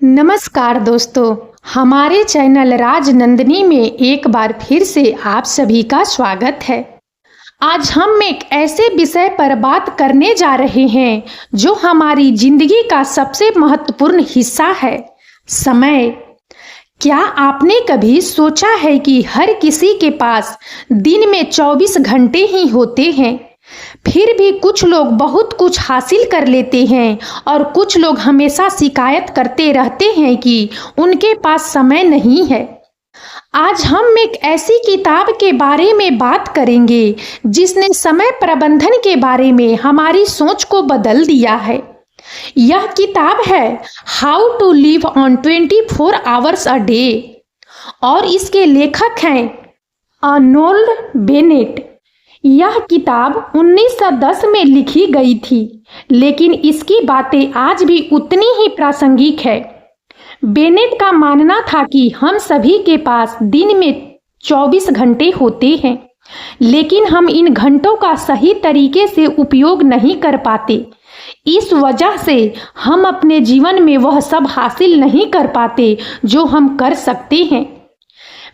नमस्कार दोस्तों, हमारे चैनल राजनंदिनी में एक बार फिर से आप सभी का स्वागत है। आज हम एक ऐसे विषय पर बात करने जा रहे हैं जो हमारी जिंदगी का सबसे महत्वपूर्ण हिस्सा है, समय। क्या आपने कभी सोचा है कि हर किसी के पास दिन में 24 घंटे ही होते हैं, फिर भी कुछ लोग बहुत कुछ हासिल कर लेते हैं और कुछ लोग हमेशा शिकायत करते रहते हैं कि उनके पास समय नहीं है। आज हम एक ऐसी किताब के बारे में बात करेंगे जिसने समय प्रबंधन के बारे में हमारी सोच को बदल दिया है। यह किताब है how to live on 24 hours a day और इसके लेखक हैं अर्नोल्ड बेनेट। यह किताब 1910 में लिखी गई थी, लेकिन इसकी बातें आज भी उतनी ही प्रासंगिक है। बेनेट का मानना था कि हम सभी के पास दिन में 24 घंटे होते हैं, लेकिन हम इन घंटों का सही तरीके से उपयोग नहीं कर पाते। इस वजह से हम अपने जीवन में वह सब हासिल नहीं कर पाते जो हम कर सकते हैं।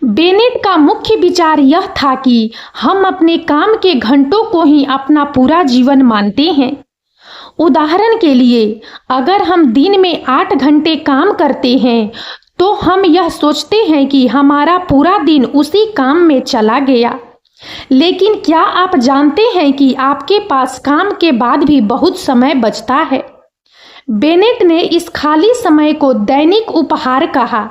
बेनेट का मुख्य विचार यह था कि हम अपने काम के घंटों को ही अपना पूरा जीवन मानते हैं। उदाहरण के लिए, अगर हम दिन में 8 घंटे काम करते हैं तो हम यह सोचते हैं कि हमारा पूरा दिन उसी काम में चला गया। लेकिन क्या आप जानते हैं कि आपके पास काम के बाद भी बहुत समय बचता है? बेनेट ने इस खाली समय को दैनिक उपहार कहा।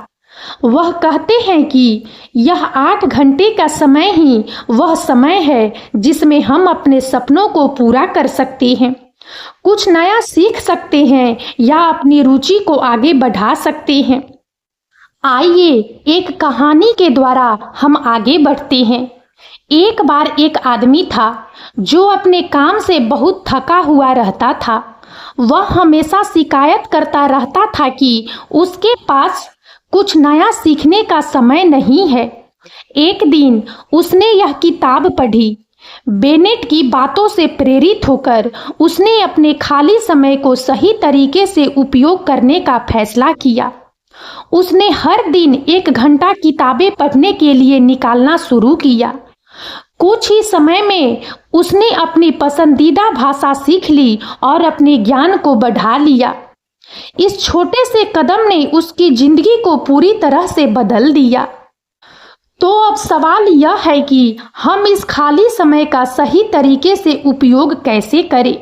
वह कहते हैं कि यह 8 घंटे का समय ही वह समय है जिसमें हम अपने सपनों को पूरा कर सकते हैं, कुछ नया सीख सकते हैं या अपनी रुचि को आगे बढ़ा सकते हैं। आइए एक कहानी के द्वारा हम आगे बढ़ते हैं। एक बार एक आदमी था जो अपने काम से बहुत थका हुआ रहता था। वह हमेशा शिकायत करता रहता था कि उसके पास कुछ नया सीखने का समय नहीं है। एक दिन उसने यह किताब पढ़ी। बेनेट की बातों से प्रेरित होकर उसने अपने खाली समय को सही तरीके से उपयोग करने का फैसला किया। उसने हर दिन 1 घंटा किताबें पढ़ने के लिए निकालना शुरू किया। कुछ ही समय में उसने अपनी पसंदीदा भाषा सीख ली और अपने ज्ञान को बढ़ा लिया। इस छोटे से कदम ने उसकी जिंदगी को पूरी तरह से बदल दिया। तो अब सवाल यह है कि हम इस खाली समय का सही तरीके से उपयोग कैसे करें?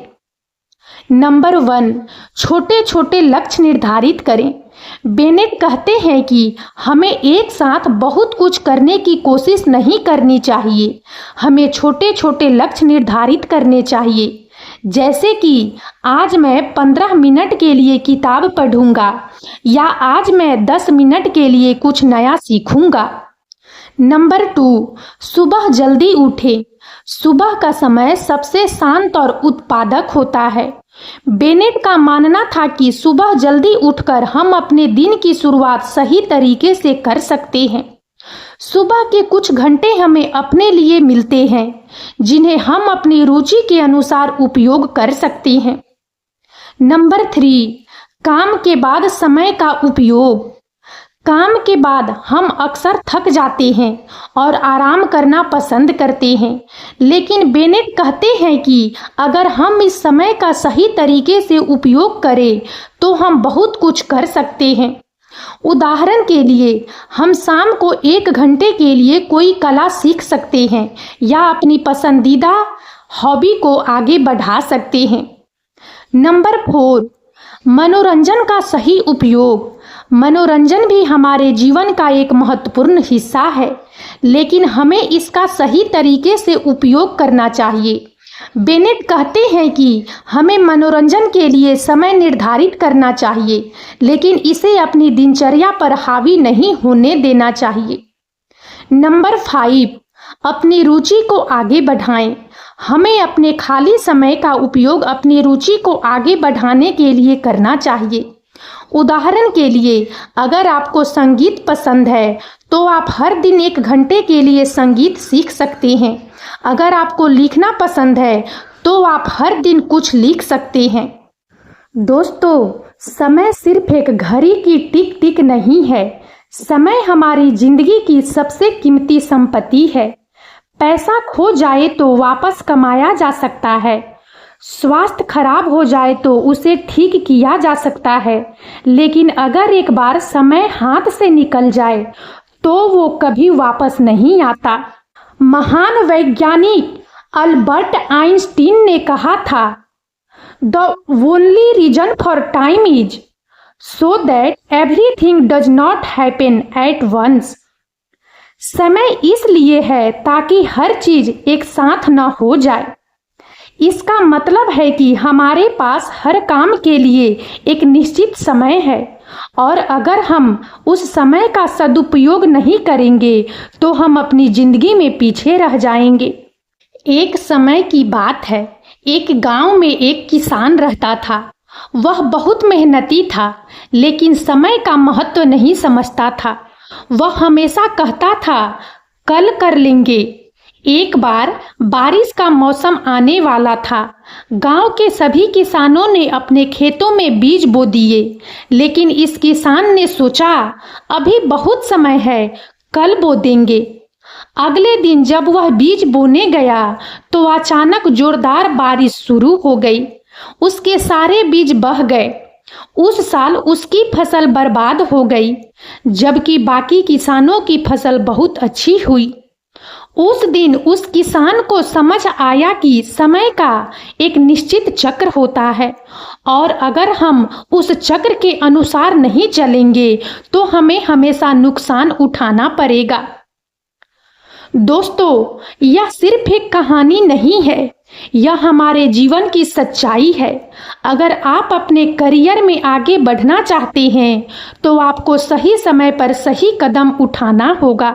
नंबर 1, छोटे छोटे लक्ष्य निर्धारित करें। बेनेट कहते हैं कि हमें एक साथ बहुत कुछ करने की कोशिश नहीं करनी चाहिए। हमें छोटे छोटे लक्ष्य निर्धारित करने चाहिए, जैसे कि आज मैं 15 मिनट के लिए किताब पढ़ूंगा या आज मैं 10 मिनट के लिए कुछ नया सीखूंगा। नंबर 2, सुबह जल्दी उठें। सुबह का समय सबसे शांत और उत्पादक होता है। बेनेट का मानना था कि सुबह जल्दी उठकर हम अपने दिन की शुरुआत सही तरीके से कर सकते हैं। सुबह के कुछ घंटे हमें अपने लिए मिलते हैं जिन्हें हम अपनी रुचि के अनुसार उपयोग कर सकते हैं। नंबर 3, काम के बाद समय का उपयोग। काम के बाद हम अक्सर थक जाते हैं और आराम करना पसंद करते हैं, लेकिन बेनेट कहते हैं कि अगर हम इस समय का सही तरीके से उपयोग करें तो हम बहुत कुछ कर सकते हैं। उदाहरण के लिए, हम शाम को 1 घंटे के लिए कोई कला सीख सकते हैं या अपनी पसंदीदा हॉबी को आगे बढ़ा सकते हैं। नंबर 4, मनोरंजन का सही उपयोग। मनोरंजन भी हमारे जीवन का एक महत्वपूर्ण हिस्सा है, लेकिन हमें इसका सही तरीके से उपयोग करना चाहिए। बेनेट कहते हैं कि हमें मनोरंजन के लिए समय निर्धारित करना चाहिए, लेकिन इसे अपनी दिनचर्या पर हावी नहीं होने देना चाहिए। नंबर 5, अपनी रुचि को आगे बढ़ाएं। हमें अपने खाली समय का उपयोग अपनी रुचि को आगे बढ़ाने के लिए करना चाहिए। उदाहरण के लिए, अगर आपको संगीत पसंद है तो आप हर दिन 1 घंटे के लिए संगीत सीख सकते हैं। अगर आपको लिखना पसंद है तो आप हर दिन कुछ लिख सकते हैं। दोस्तों, समय सिर्फ एक घड़ी की टिक टिक नहीं है। समय हमारी जिंदगी की सबसे कीमती संपत्ति है। पैसा खो जाए तो वापस कमाया जा सकता है, स्वास्थ्य खराब हो जाए तो उसे ठीक किया जा सकता है, लेकिन अगर एक बार समय हाथ से निकल जाए तो वो कभी वापस नहीं आता। महान वैज्ञानिक अल्बर्ट आइंस्टीन ने कहा था, the only reason for time is so that everything does not happen at once. समय इसलिए है ताकि हर चीज एक साथ न हो जाए। इसका मतलब है कि हमारे पास हर काम के लिए एक निश्चित समय है और अगर हम उस समय का सदुपयोग नहीं करेंगे तो हम अपनी जिंदगी में पीछे रह जाएंगे। एक समय की बात है, एक गांव में एक किसान रहता था। वह बहुत मेहनती था, लेकिन समय का महत्व नहीं समझता था। वह हमेशा कहता था, कल कर लेंगे। एक बार बारिश का मौसम आने वाला था। गांव के सभी किसानों ने अपने खेतों में बीज बो दिए, लेकिन इस किसान ने सोचा, अभी बहुत समय है, कल बो देंगे। अगले दिन जब वह बीज बोने गया तो अचानक जोरदार बारिश शुरू हो गई। उसके सारे बीज बह गए। उस साल उसकी फसल बर्बाद हो गई, जबकि बाकी किसानों की फसल बहुत अच्छी हुई। उस दिन उस किसान को समझ आया कि समय का एक निश्चित चक्र होता है और अगर हम उस चक्र के अनुसार नहीं चलेंगे तो हमें हमेशा नुकसान उठाना पड़ेगा। दोस्तों, यह सिर्फ एक कहानी नहीं है, यह हमारे जीवन की सच्चाई है। अगर आप अपने करियर में आगे बढ़ना चाहते हैं तो आपको सही समय पर सही कदम उठाना होगा।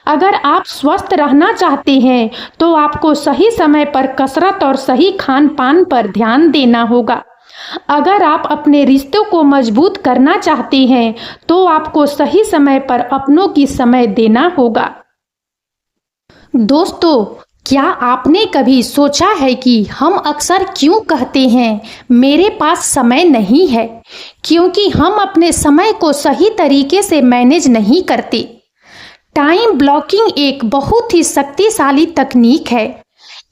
अगर आप स्वस्थ रहना चाहते हैं तो आपको सही समय पर कसरत और सही खान पान पर ध्यान देना होगा। अगर आप अपने रिश्तों को मजबूत करना चाहते हैं तो आपको सही समय पर अपनों की समय देना होगा। दोस्तों, क्या आपने कभी सोचा है कि हम अक्सर क्यों कहते हैं मेरे पास समय नहीं है? क्योंकि हम अपने समय को सही तरीके से मैनेज नहीं करते। टाइम ब्लॉकिंग एक बहुत ही शक्तिशाली तकनीक है।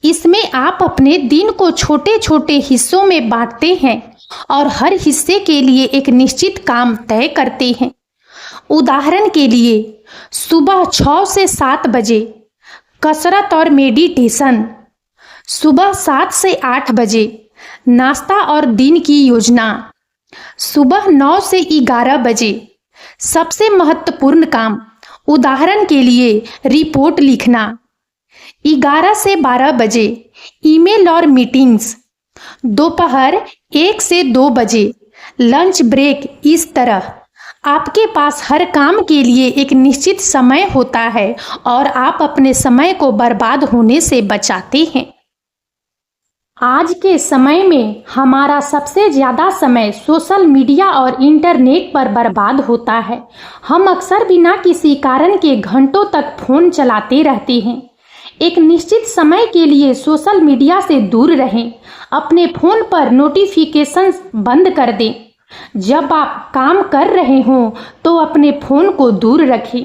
इसमें आप अपने दिन को छोटे छोटे हिस्सों में बांटते हैं और हर हिस्से के लिए एक निश्चित काम तय करते हैं। उदाहरण के लिए, सुबह 6 से 7 बजे कसरत और मेडिटेशन, सुबह 7 से 8 बजे नाश्ता और दिन की योजना, सुबह 9 से 11 बजे सबसे महत्वपूर्ण काम, उदाहरण के लिए रिपोर्ट लिखना, 11 से 12 बजे ईमेल और मीटिंग्स, दोपहर 1 से 2 बजे लंच ब्रेक। इस तरह आपके पास हर काम के लिए एक निश्चित समय होता है और आप अपने समय को बर्बाद होने से बचाते हैं। आज के समय में हमारा सबसे ज़्यादा समय सोशल मीडिया और इंटरनेट पर बर्बाद होता है। हम अक्सर बिना किसी कारण के घंटों तक फोन चलाते रहते हैं। एक निश्चित समय के लिए सोशल मीडिया से दूर रहें। अपने फोन पर नोटिफिकेशंस बंद कर दें। जब आप काम कर रहे हों तो अपने फोन को दूर रखें।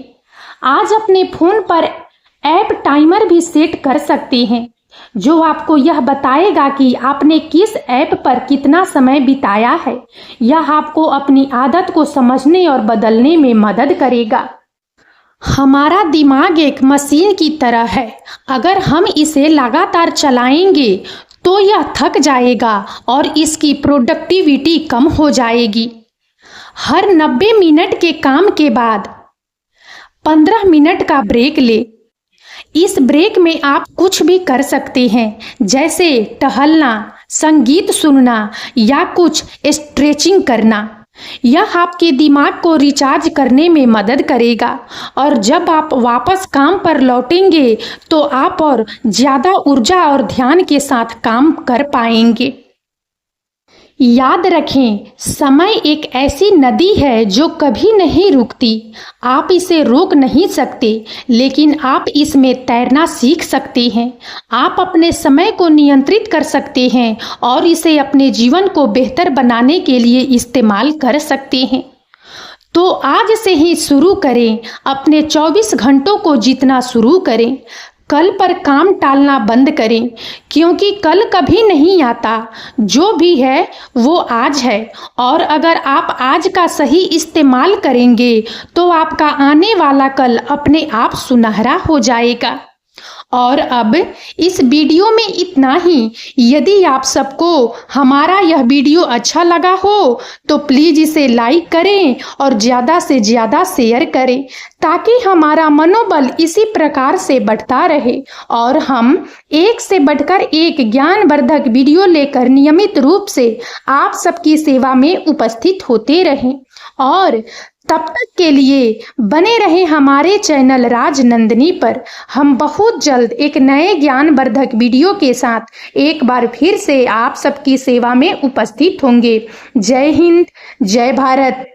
आज अपने फोन पर ऐप टाइमर भी सेट कर सकते हैं, जो आपको यह बताएगा कि आपने किस ऐप पर कितना समय बिताया है। यह आपको अपनी आदत को समझने और बदलने में मदद करेगा। हमारा दिमाग एक मशीन की तरह है। अगर हम इसे लगातार चलाएंगे तो यह थक जाएगा और इसकी प्रोडक्टिविटी कम हो जाएगी। हर 90 मिनट के काम के बाद 15 मिनट का ब्रेक ले। इस ब्रेक में आप कुछ भी कर सकते हैं, जैसे टहलना, संगीत सुनना या कुछ स्ट्रेचिंग करना। यह आपके दिमाग को रिचार्ज करने में मदद करेगा और जब आप वापस काम पर लौटेंगे तो आप और ज़्यादा ऊर्जा और ध्यान के साथ काम कर पाएंगे। याद रखें, समय एक ऐसी नदी है जो कभी नहीं रुकती। आप इसे रोक नहीं सकते, लेकिन आप इसमें तैरना सीख सकते हैं। आप अपने समय को नियंत्रित कर सकते हैं और इसे अपने जीवन को बेहतर बनाने के लिए इस्तेमाल कर सकते हैं। तो आज से ही शुरू करें, अपने 24 घंटों को जीतना शुरू करें। कल पर काम टालना बंद करें, क्योंकि कल कभी नहीं आता। जो भी है वो आज है, और अगर आप आज का सही इस्तेमाल करेंगे तो आपका आने वाला कल अपने आप सुनहरा हो जाएगा। और अब इस वीडियो में इतना ही। यदि आप सबको हमारा यह वीडियो अच्छा लगा हो तो प्लीज़ इसे लाइक करें और ज़्यादा से ज़्यादा शेयर करें, ताकि हमारा मनोबल इसी प्रकार से बढ़ता रहे और हम एक से बढ़कर एक ज्ञानवर्धक वीडियो लेकर नियमित रूप से आप सबकी सेवा में उपस्थित होते रहें। और तब तक के लिए बने रहे हमारे चैनल राजनंदिनी पर। हम बहुत जल्द एक नए ज्ञानवर्धक वीडियो के साथ एक बार फिर से आप सबकी सेवा में उपस्थित होंगे। जय हिंद, जय भारत।